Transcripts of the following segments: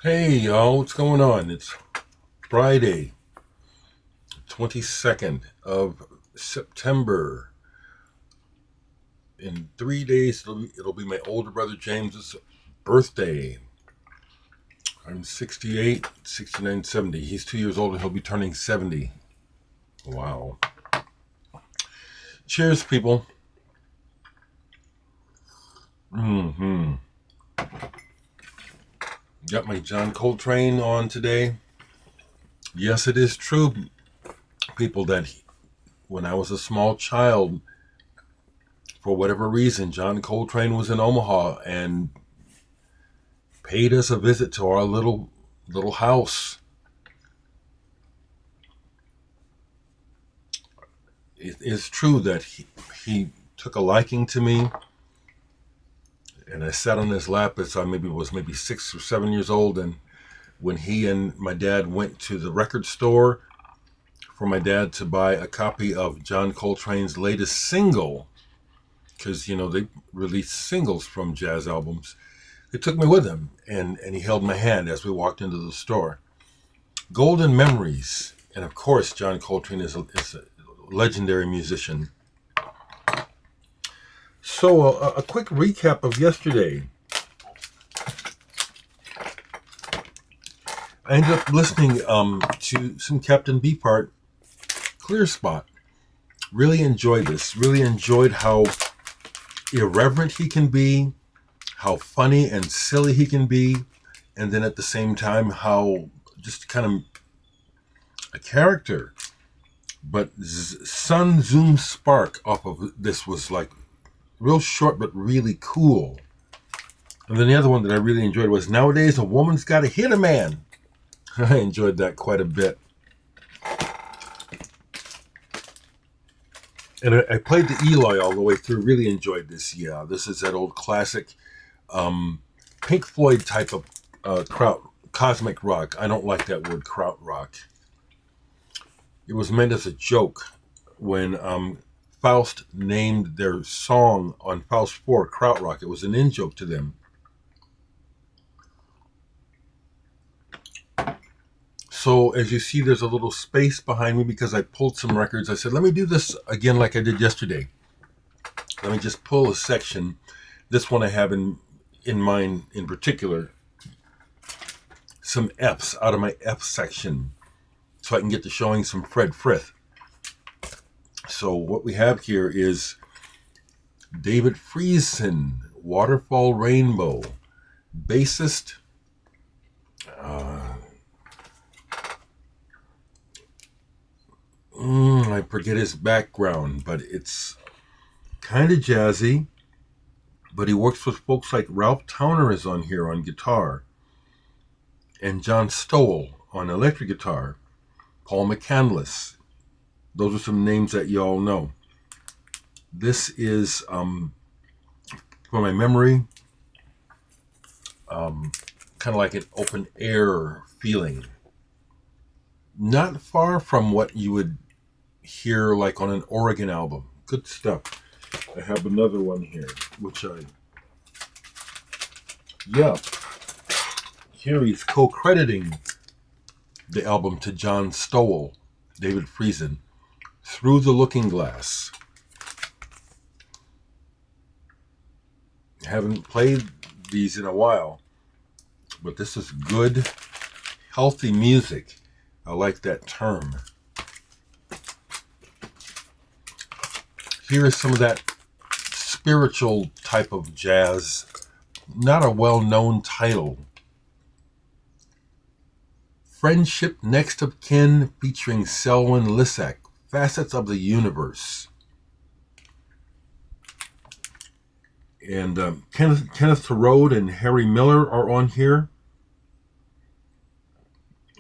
Hey y'all, what's going on? It's Friday, 22nd of September. In 3 days, it'll be my older brother James's birthday. I'm 68, 69, 70. He's 2 years older. He'll be turning 70. Wow. Cheers, people. Mm-hmm. Got my John Coltrane on today. Yes, it is true, people, that when I was a small child, for whatever reason, John Coltrane was in Omaha and paid us a visit to our little house. It is true that he took a liking to me, and I sat on his lap as I was maybe 6 or 7 years old. And when he and my dad went to the record store for my dad to buy a copy of John Coltrane's latest single, because they released singles from jazz albums, they took me with them, and he held my hand as we walked into the store. Golden memories. And of course, John Coltrane is a legendary musician. So, a quick recap of yesterday. I ended up listening to some Captain Beefheart, Clear Spot. Really enjoyed this. Really enjoyed how irreverent he can be, how funny and silly he can be, and then at the same time, how just kind of a character. But Sun Zoom Spark off of this was like real short but really cool. And then the other one that I really enjoyed was Nowadays a Woman's Gotta Hit a Man. I enjoyed that quite a bit. And I played the Eloy all the way through. Really enjoyed this. Yeah, this is that old classic Pink Floyd type of cosmic rock. I don't like that word, krautrock. It was meant as a joke when Faust named their song on Faust 4 krautrock. It was an in-joke to them. So as you see, there's a little space behind me because I pulled some records. I said, let me do this again like I did yesterday. Let me just pull a section. This one I have in mind in particular. Some F's out of my F section, so I can get to showing some Frith. So what we have here is David Friesen, Waterfall Rainbow, bassist. I forget his background, but it's kind of jazzy. But he works with folks like Ralph Towner is on here on guitar, and John Stowell on electric guitar, Paul McCandless. Those are some names that you all know. This is, from my memory, kind of like an open air feeling. Not far from what you would hear like on an Oregon album. Good stuff. I have another one here, here he's co-crediting the album to John Stowell, David Friesen, Through the Looking Glass. Haven't played these in a while, but this is good, healthy music. I like that term. Here is some of that spiritual type of jazz, not a well-known title. Friendship Next of Kin featuring Selwyn Lissack, Facets of the Universe. And Kenneth Thoreau and Harry Miller are on here,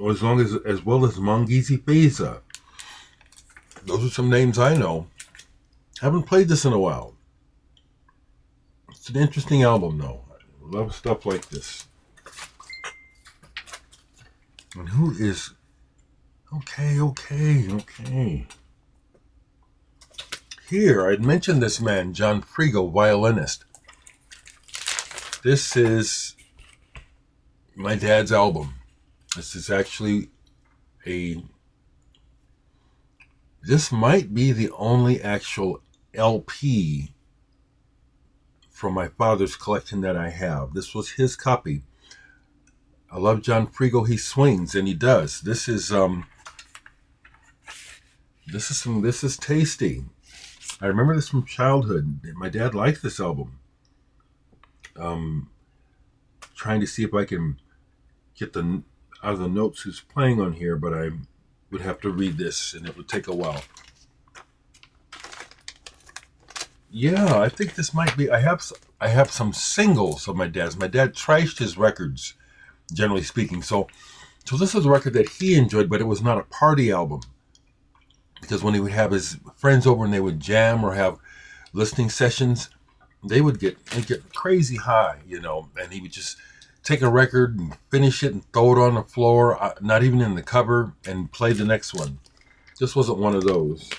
as well as Mangisi Feza. Those are some names I know. Haven't played this in a while. It's an interesting album, though. I love stuff like this. And who is... Okay. Here, I'd mentioned this man, John Frigo, violinist. This is my dad's album. This is actually this might be the only actual LP from my father's collection that I have. This was his copy. I love John Frigo. He swings, and he does. This is tasty. I remember this from childhood. My dad liked this album. Trying to see if I can get out of the notes who's playing on here, but I would have to read this, and it would take a while. Yeah, I think this might be. I have some singles of my dad's. My dad trashed his records, generally speaking. So this is a record that he enjoyed, but it was not a party album. Because when he would have his friends over and they would jam or have listening sessions, they'd get crazy high, and he would just take a record and finish it and throw it on the floor, not even in the cover, and play the next one. This wasn't one of those.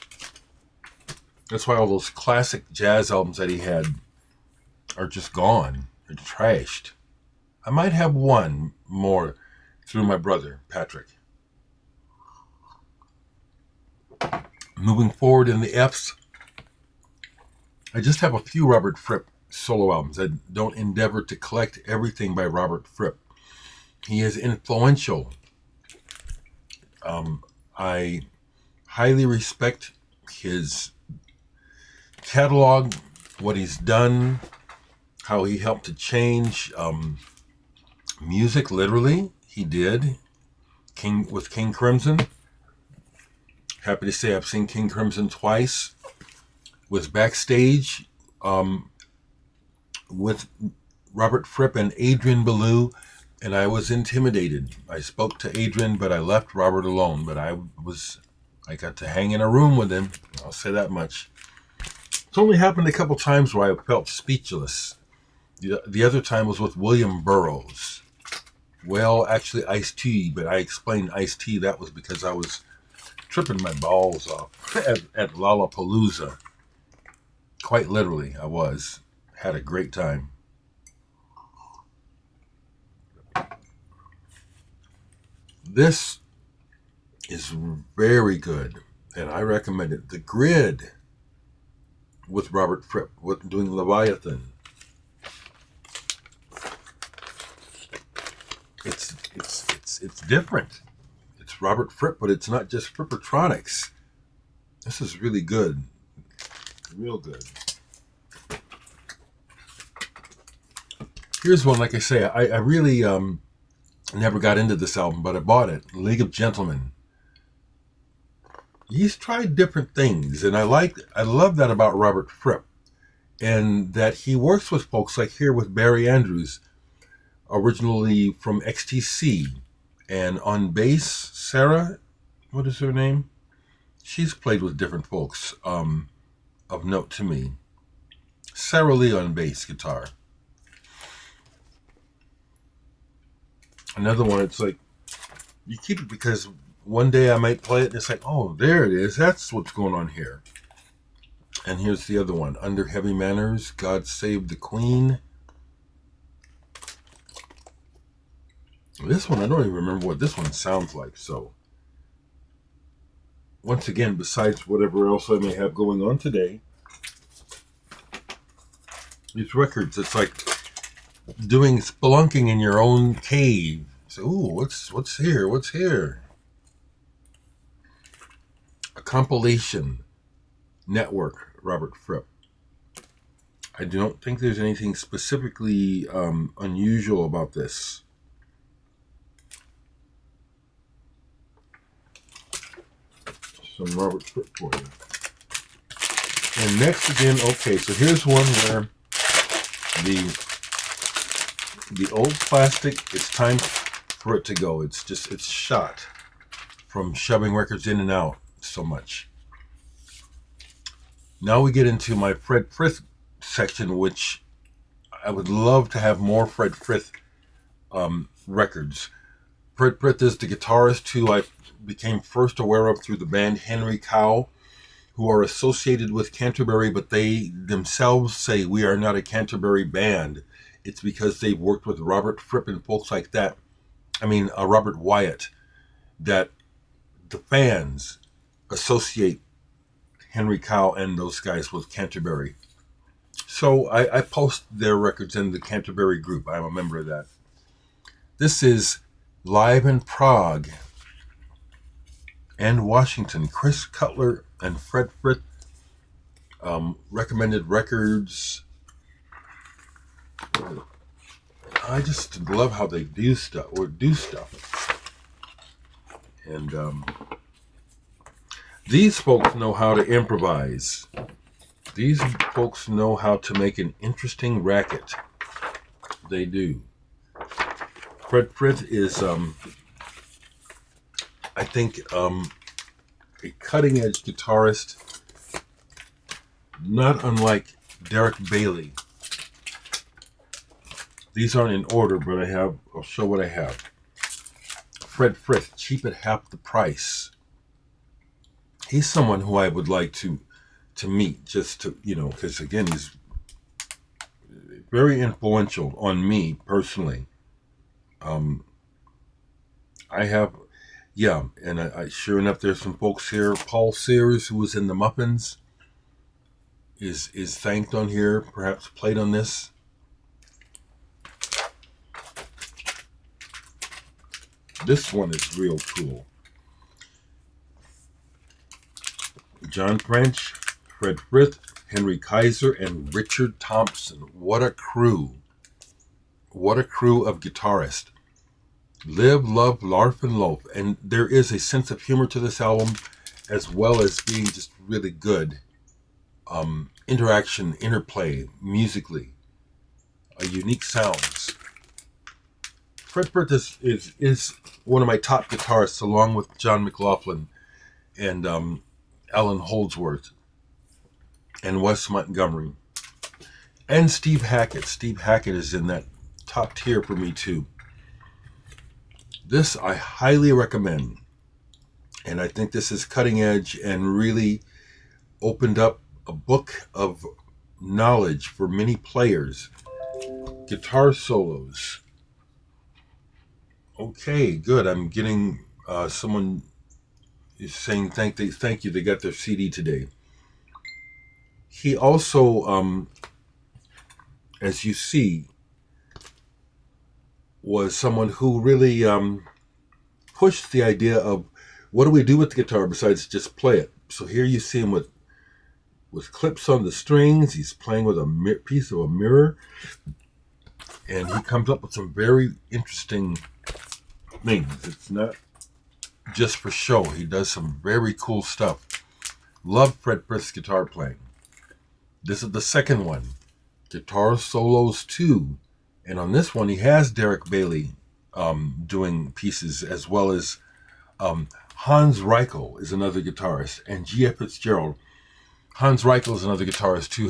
That's why all those classic jazz albums that he had are just gone. They're trashed. I might have one more through my brother, Patrick. Moving forward in the F's, I just have a few Robert Fripp solo albums. I don't endeavor to collect everything by Robert Fripp. He is influential. I highly respect his catalog, what he's done, how he helped to change music, literally. He did. With King Crimson. Happy to say I've seen King Crimson twice. Was backstage with Robert Fripp and Adrian Belew, and I was intimidated. I spoke to Adrian, but I left Robert alone. But I got to hang in a room with him. I'll say that much. It's only happened a couple times where I felt speechless. The other time was with William Burroughs. Well, actually Ice-T, but I explained Ice-T. That was because I was tripping my balls off at Lollapalooza. Quite literally, I was. Had a great time. This is very good, and I recommend it. The Grid with Robert Fripp, doing Leviathan. It's different. It's Robert Fripp, but it's not just Frippertronics. This is really good. Real good. Here's one, like I say, I really never got into this album, but I bought it. League of Gentlemen. He's tried different things, and I love that about Robert Fripp, and that he works with folks like here with Barry Andrews, originally from XTC, and on bass, Sarah, what is her name? She's played with different folks of note to me. Sarah Lee on bass guitar. Another one, it's like, you keep it because one day I might play it and it's like, oh, there it is. That's what's going on here. And here's the other one. Under Heavy Manners, God Save the Queen. This one, I don't even remember what this one sounds like. So, once again, besides whatever else I may have going on today, these records, it's like doing spelunking in your own cave. So, ooh, what's here? What's here? A compilation network, Robert Fripp. I don't think there's anything specifically unusual about this. Some Robert Fripp for you. And next again, okay, so here's one where the old plastic, it's time for it to go. It's shot from shoving records in and out so much. Now we get into my Fred Frith section, which I would love to have more Fred Frith records. Fred Frith is the guitarist who I became first aware of through the band Henry Cow, who are associated with Canterbury, but they themselves say we are not a Canterbury band. It's because they've worked with Robert Fripp and folks like that Robert Wyatt, that the fans associate Henry Cow and those guys with Canterbury. So I post their records in the Canterbury group. I'm a member of that. This is live in Prague and Washington. Chris Cutler and Fred Frith, recommended records. I just love how they do stuff. And these folks know how to improvise. These folks know how to make an interesting racket. They do. Fred Frith is, I think, a cutting-edge guitarist, not unlike Dereck Bailey. These aren't in order, but I'll show what I have. Fred Frith, cheap at half the price. He's someone who I would like to meet, just to, because again, he's very influential on me personally. I have, and I sure enough, there's some folks here. Paul Sears, who was in the Muffins, is thanked on here, perhaps played on this. This one is real cool. John French, Fred Frith, Henry Kaiser, and Richard Thompson. What a crew. What a crew of guitarists. Live, love, laugh, and loaf. And there is a sense of humor to this album, as well as being just really good. Interaction, interplay, musically. Unique sounds. Fred Frith is one of my top guitarists, along with John McLaughlin and Alan Holdsworth and Wes Montgomery and Steve Hackett. Steve Hackett is in that top tier for me too. This I highly recommend, and I think this is cutting edge and really opened up a book of knowledge for many players. Guitar solos. Okay, good. I'm getting someone is saying thank you. They got their CD today. He also, as you see, was someone who really pushed the idea of what do we do with the guitar besides just play it. So here you see him with clips on the strings. He's playing with a piece of a mirror, and he comes up with some very interesting things. It's not just for show. He does some very cool stuff. Love Fred Frith's guitar playing. This is the second one, Guitar Solos 2. And on this one, he has Dereck Bailey doing pieces, as well as Hans Reichel is another guitarist, and G.F. Fitzgerald. Hans Reichel is another guitarist too.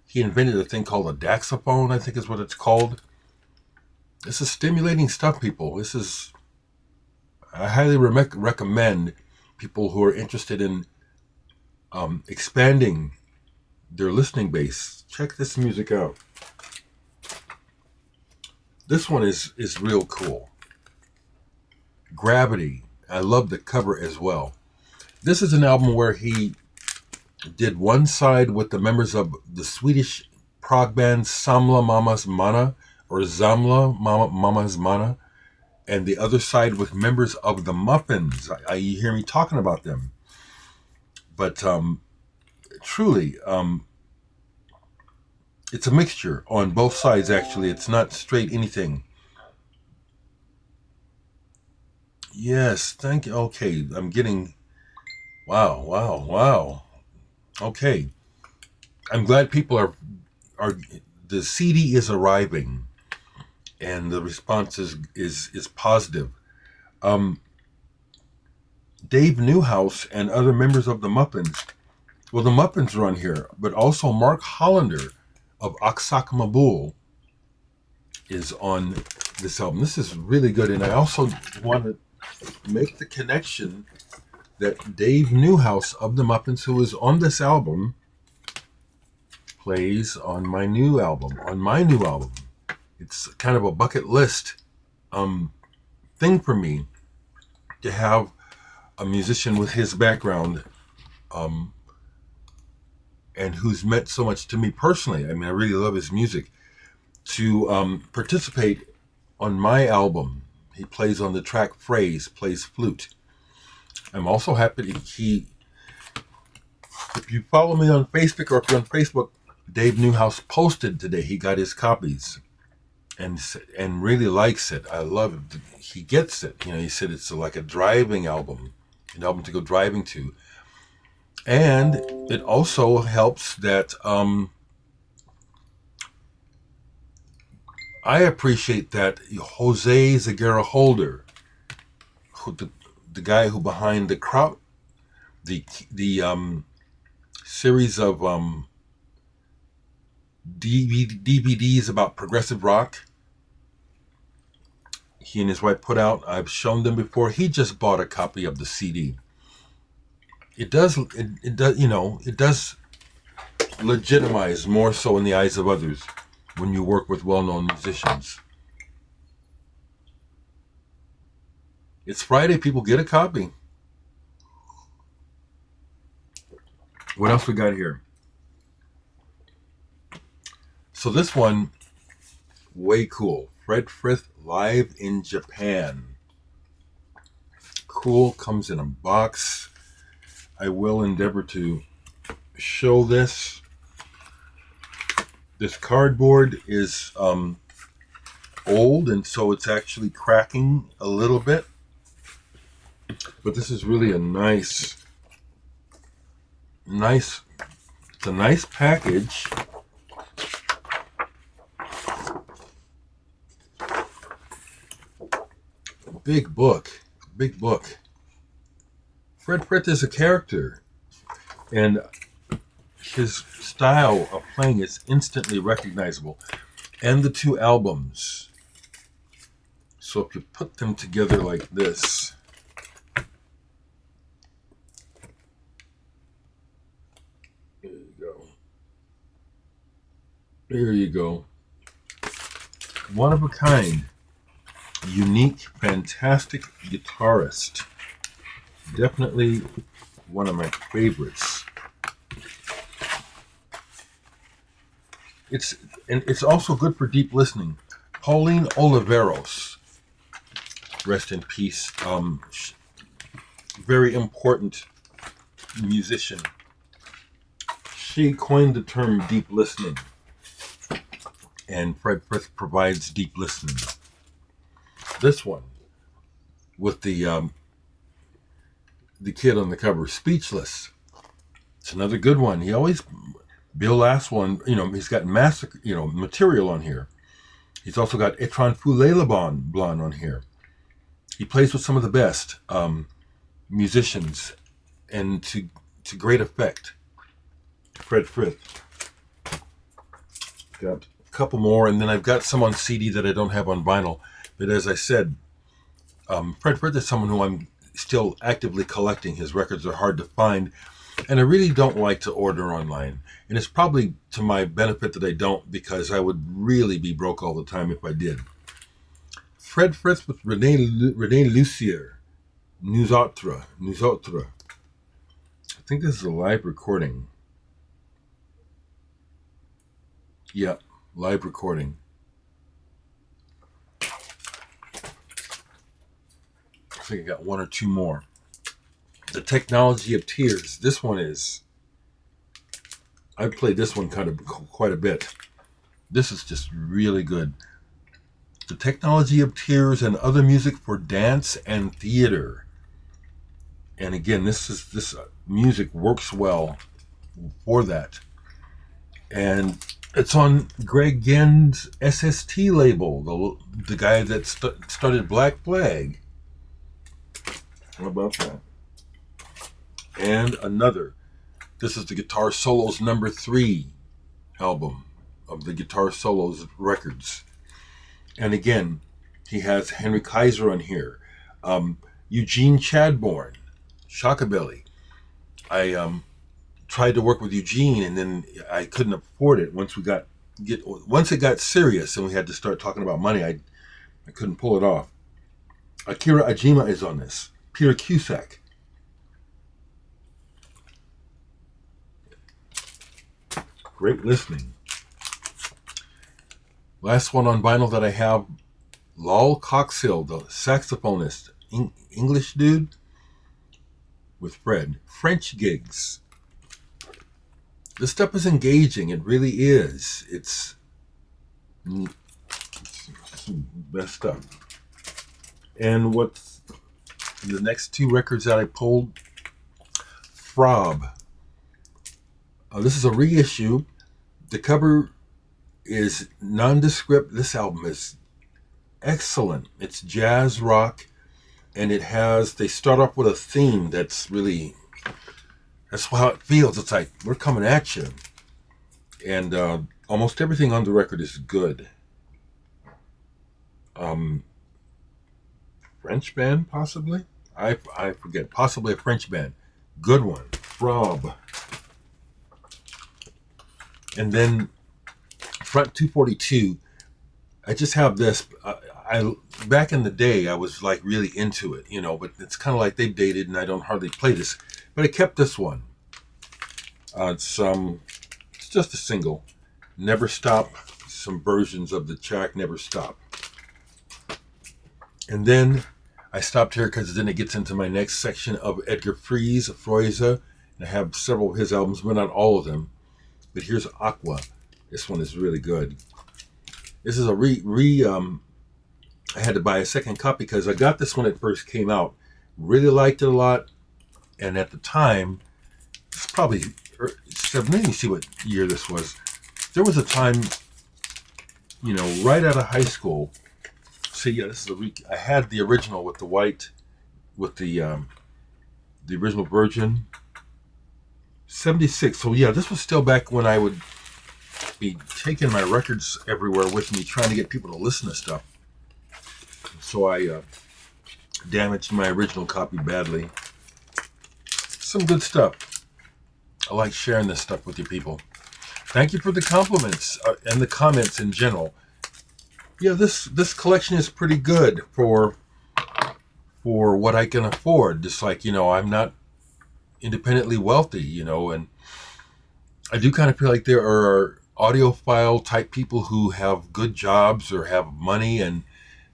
He invented a thing called a daxophone, I think is what it's called. This is stimulating stuff, people. I highly recommend people who are interested in expanding their listening base. Check this music out. This one is real cool. Gravity. I love the cover as well. This is an album where he did one side with the members of the Swedish prog band Samla Mama's Mana, or Zamla Mama's Mana, and the other side with members of the Muffins. You hear me talking about them. But truly, it's a mixture on both sides, actually. It's not straight anything. Yes, thank you. Okay, I'm getting... Wow. Okay. I'm glad people are... The CD is arriving, and the response is positive. Dave Newhouse and other members of the Muffins... Well, the Muffins are on here, but also Mark Hollander of Aksak Mabul is on this album. This is really good, and I also want to make the connection that Dave Newhouse of the Muffins, who is on this album, plays on my new album. It's kind of a bucket list thing for me to have a musician with his background, and who's meant so much to me personally. I mean, I really love his music, to participate on my album. He plays on the track Phrase, plays flute. I'm also happy if you follow me on Facebook, or if you're on Facebook, Dave Newhouse posted today he got his copies and really likes it. I love it. He gets it. He said it's like a driving album, an album to go driving to. And it also helps that I appreciate that Jose Zagara Holder, the guy who behind the series of DVDs about progressive rock, he and his wife put out. I've shown them before. He just bought a copy of the CD. It does legitimize more so in the eyes of others when you work with well-known musicians. It's Friday, people, get a copy. What else we got here? So this one, way cool. Frith live in Japan. Cool, comes in a box. I will endeavor to show this. This cardboard is old, and so it's actually cracking a little bit. But this is really a nice, it's a nice package. Big book. Frith is a character, and his style of playing is instantly recognizable. And the two albums. So if you put them together like this, there you go. One of a kind. Unique, fantastic guitarist. Definitely one of my favorites. It's also good for deep listening. Pauline Oliveros, rest in peace. Very important musician. She coined the term deep listening, and Frith provides deep listening. This one, with the kid on the cover, Speechless. It's another good one. He always, Bill last one, he's got material on here. He's also got Etran Foulé Blonde on here. He plays with some of the best musicians, and to great effect. Frith. Got a couple more, and then I've got some on CD that I don't have on vinyl. But as I said, Frith is someone who I'm still actively collecting. His records are hard to find, and I really don't like to order online. And it's probably to my benefit that I don't, because I would really be broke all the time if I did. Frith with René Lucier, Nous Autres. I think this is a live recording. Yeah, live recording. I think I got one or two more. The Technology of Tears. This one is, I've played this one quite a bit. This is just really good. The Technology of Tears and Other Music for Dance and Theater. And again, this music works well for that. And it's on Greg Ginn's SST label, the guy that started Black Flag. How about that? And another. This is the Guitar Solos #3 album of the Guitar Solos records. And again, he has Henry Kaiser on here. Eugene Chadbourne, Shockabilly. I tried to work with Eugene, and then I couldn't afford it. Once it got serious and we had to start talking about money, I couldn't pull it off. Akira Ajima is on this. Peter Cusack. Great listening. Last one on vinyl that I have, Lol Coxhill, the saxophonist, English dude with Fred. French gigs. This stuff is engaging. It really is. It's best stuff. And what's the next two records that I pulled? Frob. This is a reissue. The cover is nondescript. This album is excellent. It's jazz rock, and they start off with a theme that's really, that's how it feels. It's like, we're coming at you. And almost everything on the record is good. French band, possibly? I forget. Possibly a French band. Good one. Frob. And then Front 242, I just have this. I back in the day, I was like really into it, but it's kind of like they dated and I don't hardly play this. But I kept this one. It's just a single. Never Stop. Some versions of the track Never Stop. And then I stopped here because then it gets into my next section of Edgar Froese. And I have several of his albums, but not all of them. But here's Aqua. This one is really good. This is a I had to buy a second copy because I got this when it first came out. Really liked it a lot. And at the time, it's probably, let me see what year this was. There was a time, right out of high school. See, yeah, this is I had the original with the white, with the original version. 76. So yeah, this was still back when I would be taking my records everywhere with me, trying to get people to listen to stuff. So I damaged my original copy badly. Some good stuff. I like sharing this stuff with you people. Thank you for the compliments and the comments in general. Yeah, this collection is pretty good for what I can afford. Just like, I'm not independently wealthy, and I do kind of feel like there are audiophile type people who have good jobs or have money and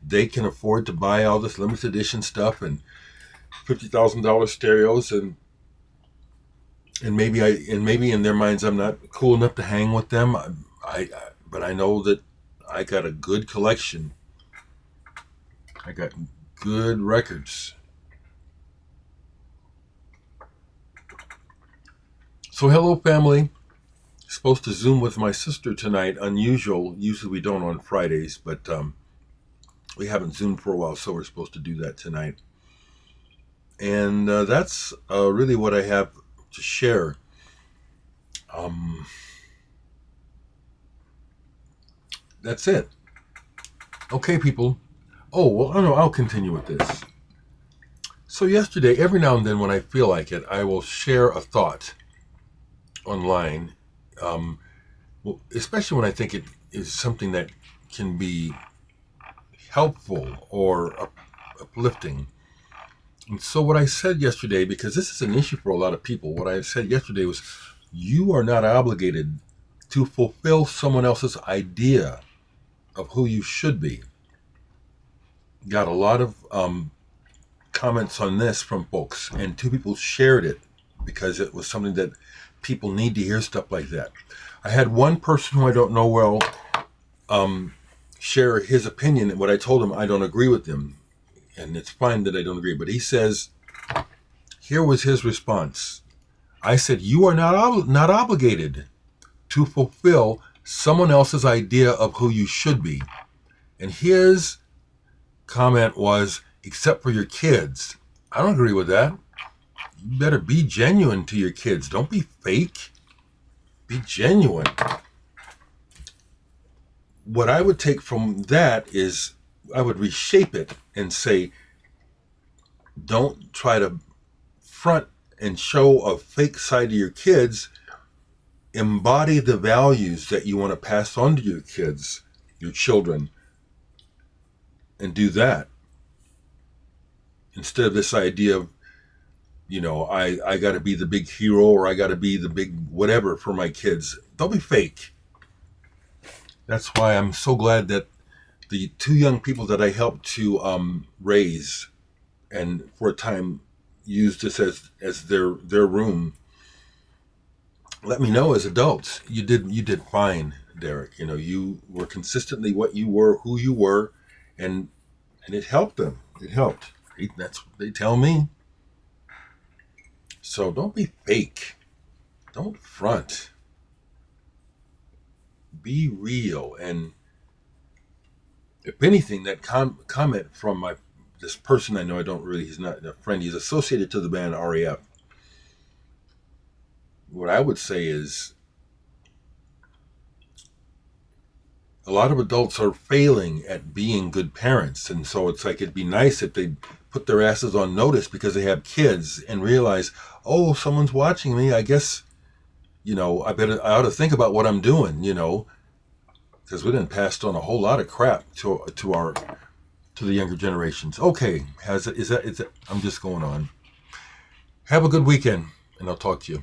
they can afford to buy all this limited edition stuff and $50,000 stereos and maybe in their minds I'm not cool enough to hang with them. But I know that I got a good collection. I got good records. So hello family. Supposed to Zoom with my sister tonight. Unusual. Usually we don't on Fridays, but we haven't Zoomed for a while, so we're supposed to do that tonight. And that's really what I have to share. That's it. Okay, people. Oh, well, I know I'll continue with this. So yesterday, every now and then when I feel like it, I will share a thought online, especially when I think it is something that can be helpful or uplifting. And so what I said yesterday, because this is an issue for a lot of people, what I said yesterday was, you are not obligated to fulfill someone else's idea of who you should be. Got a lot of comments on this from folks, and two people shared it because it was something that people need to hear, stuff like that. I had one person who I don't know well share his opinion, and what I told him, I don't agree with him, and it's fine that I don't agree, but he says, here was his response. I said, you are not obligated to fulfill someone else's idea of who you should be. And his comment was, except for your kids. I don't agree with that. You better be genuine to your kids. Don't be fake. Be genuine. What I would take from that is I would reshape it and say, don't try to front and show a fake side to your kids. Embody the values that you want to pass on to your kids, your children, and do that. instead of this idea of, I got to be the big hero, or I got to be the big whatever for my kids. Don't be fake. That's why I'm so glad that the two young people that I helped to raise, and for a time used this as their room, let me know as adults, you did fine, Dereck. You were consistently what you were, who you were, and it helped them. It helped. That's what they tell me. So don't be fake. Don't front. Be real. And if anything, that comment from this person I know, he's not a friend, he's associated to the band RAF. What I would say is, a lot of adults are failing at being good parents. And so it's like, it'd be nice if they put their asses on notice because they have kids and realize, oh, someone's watching me. I guess, I ought to think about what I'm doing, because we done passed on a whole lot of crap to the younger generations. Okay. Is that, I'm just going on. Have a good weekend, and I'll talk to you.